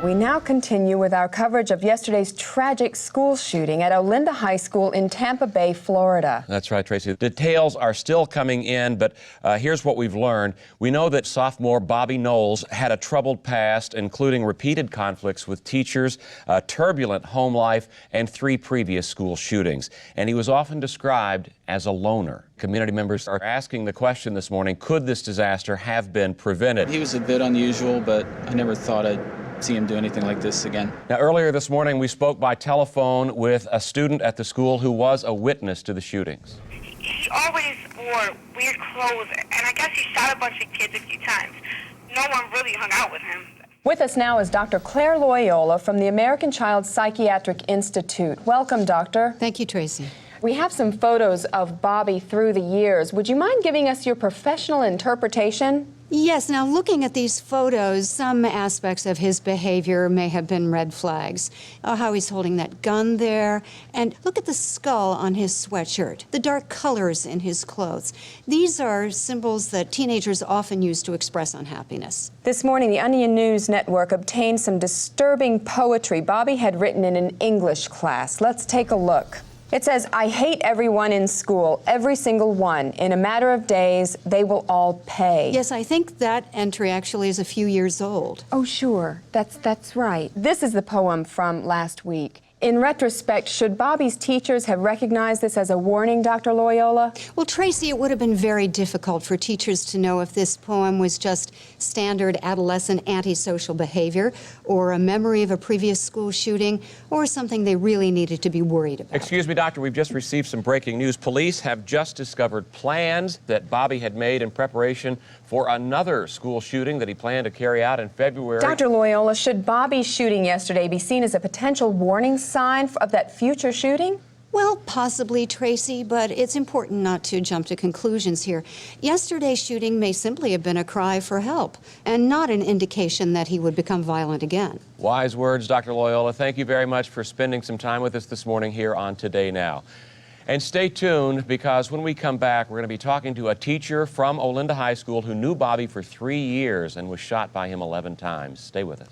We now continue with our coverage of yesterday's tragic school shooting at Olinda High School in Tampa Bay, Florida. That's right, Tracy. Details are still coming in, but here's what we've learned. We know that sophomore Bobby Knowles had a troubled past, including repeated conflicts with teachers, a turbulent home life, and 3 previous school shootings. And he was often described as a loner. Community members are asking the question this morning, could this disaster have been prevented? He was a bit unusual, but I never thought I'd see him do anything like this again. Now, earlier this morning, we spoke by telephone with a student at the school who was a witness to the shootings. He always wore weird clothes, and I guess he shot a bunch of kids a few times. No one really hung out with him. With us now is Dr. Claire Loyola from the American Child Psychiatric Institute. Welcome, Doctor. Thank you, Tracy. We have some photos of Bobby through the years. Would you mind giving us your professional interpretation? Yes, now looking at these photos, some aspects of his behavior may have been red flags. How he's holding that gun there, and look at the skull on his sweatshirt, the dark colors in his clothes. These are symbols that teenagers often use to express unhappiness. This morning, the Onion News Network obtained some disturbing poetry Bobby had written in an English class. Let's take a look. It says, "I hate everyone in school, every single one. In a matter of days, they will all pay." Yes, I think that entry actually is a few years old. Oh, sure. That's right. This is the poem from last week. In retrospect, should Bobby's teachers have recognized this as a warning, Dr. Loyola? Well, Tracy, it would have been very difficult for teachers to know if this poem was just standard adolescent antisocial behavior or a memory of a previous school shooting or something they really needed to be worried about. Excuse me, Doctor, we've just received some breaking news. Police have just discovered plans that Bobby had made in preparation for another school shooting that he planned to carry out in February. Dr. Loyola, should Bobby's shooting yesterday be seen as a potential warning sign of that future shooting? Well, possibly, Tracy, but it's important not to jump to conclusions here. Yesterday's shooting may simply have been a cry for help and not an indication that he would become violent again. Wise words, Dr. Loyola. Thank you very much for spending some time with us this morning here on Today Now. And stay tuned, because when we come back, we're going to be talking to a teacher from Olinda High School who knew Bobby for 3 years and was shot by him 11 times. Stay with us.